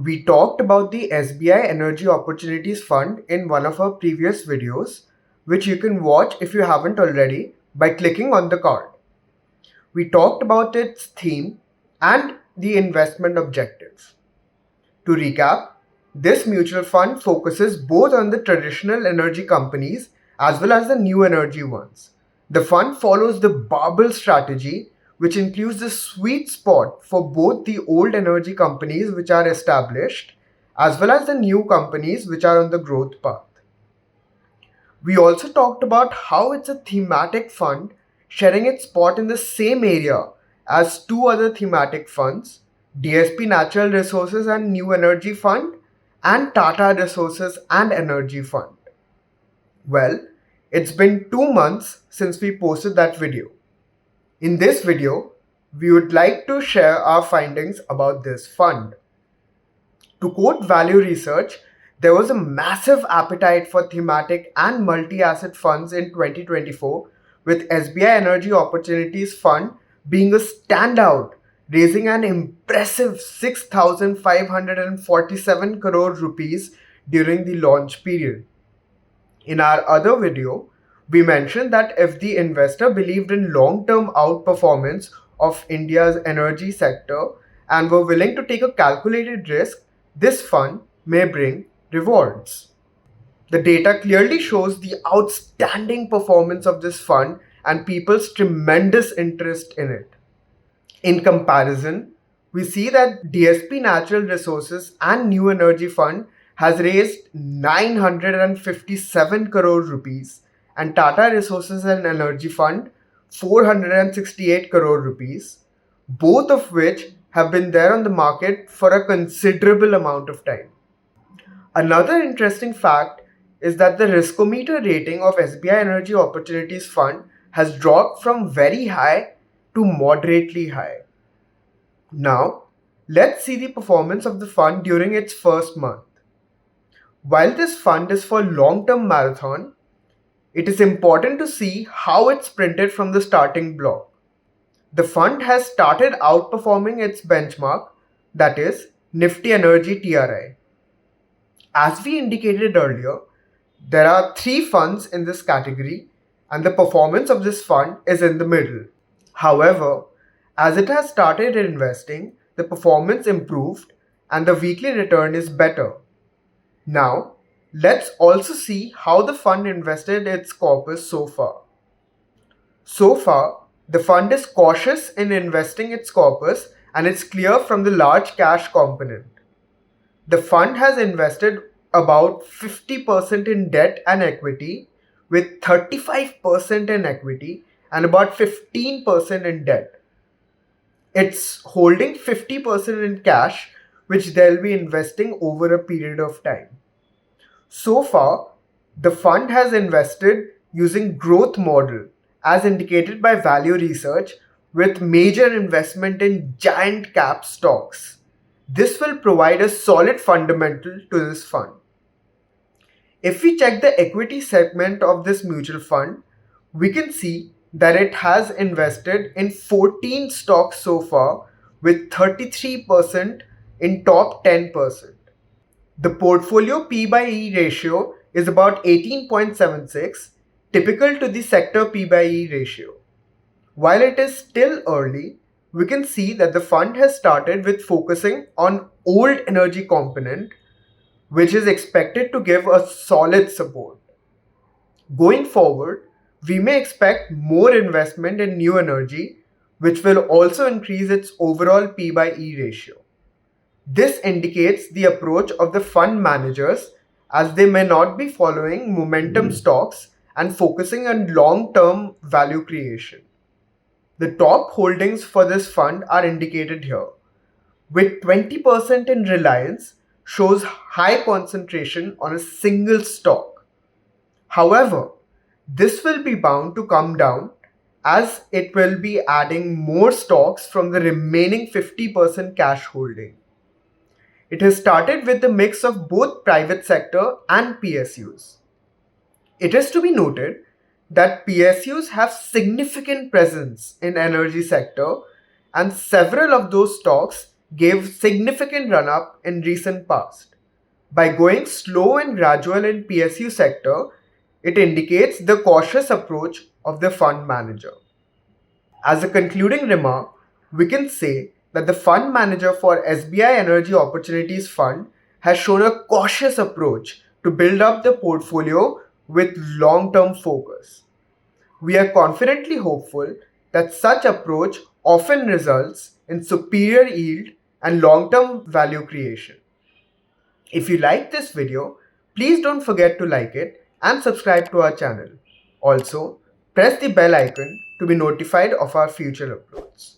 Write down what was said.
We talked about the SBI Energy Opportunities Fund in one of our previous videos, which you can watch if you haven't already by clicking on the card. We talked about its theme and the investment objectives. To recap, this mutual fund focuses both on the traditional energy companies as well as the new energy ones. The fund follows the barbell strategy, which includes the sweet spot for both the old energy companies which are established as well as the new companies which are on the growth path. We also talked about how it's a thematic fund sharing its spot in the same area as two other thematic funds, DSP Natural Resources and New Energy Fund and Tata Resources and Energy Fund. Well, it's been 2 months since we posted that video. In this video, we would like to share our findings about this fund. To quote Value Research, there was a massive appetite for thematic and multi-asset funds in 2024, with SBI Energy Opportunities Fund being a standout, raising an impressive 6,547 crore rupees during the launch period. In our other video, we mentioned that if the investor believed in long-term outperformance of India's energy sector and were willing to take a calculated risk, this fund may bring rewards. The data clearly shows the outstanding performance of this fund and people's tremendous interest in it. In comparison, we see that DSP Natural Resources and New Energy Fund has raised 957 crore rupees and Tata Resources and Energy Fund 468 crore rupees, both of which have been there on the market for a considerable amount of time. Another interesting fact is that the riskometer rating of SBI Energy Opportunities Fund has dropped from very high to moderately high. Now, let's see the performance of the fund during its first month. While this fund is for long-term marathon, it is important to see how it's printed from the starting block. The fund has started outperforming its benchmark, that is, Nifty Energy TRI. As we indicated earlier, there are three funds in this category, and the performance of this fund is in the middle. However, as it has started investing, the performance improved and the weekly return is better. Now, let's also see how the fund invested its corpus so far. So far, the fund is cautious in investing its corpus and it's clear from the large cash component. The fund has invested about 50% in debt and equity, with 35% in equity and about 15% in debt. It's holding 50% in cash, which they'll be investing over a period of time. So far, the fund has invested using growth model as indicated by Value Research with major investment in giant cap stocks. This will provide a solid fundamental to this fund. If we check the equity segment of this mutual fund, we can see that it has invested in 14 stocks so far with 33% in top 10%. The portfolio P by E ratio is about 18.76, typical to the sector P by E ratio. While it is still early, we can see that the fund has started with focusing on old energy component, which is expected to give a solid support. Going forward, we may expect more investment in new energy, which will also increase its overall P by E ratio. This indicates the approach of the fund managers as they may not be following momentum stocks and focusing on long-term value creation. The top holdings for this fund are indicated here. With 20% in Reliance, shows high concentration on a single stock. However, this will be bound to come down as it will be adding more stocks from the remaining 50% cash holding. It has started with a mix of both private sector and PSUs. It is to be noted that PSUs have significant presence in energy sector and several of those stocks gave significant run-up in recent past. By going slow and gradual in PSU sector, it indicates the cautious approach of the fund manager. As a concluding remark, we can say that the fund manager for SBI Energy Opportunities Fund has shown a cautious approach to build up the portfolio with long-term focus. We are confidently hopeful that such approach often results in superior yield and long-term value creation. If you like this video, please don't forget to like it and subscribe to our channel. Also, press the bell icon to be notified of our future uploads.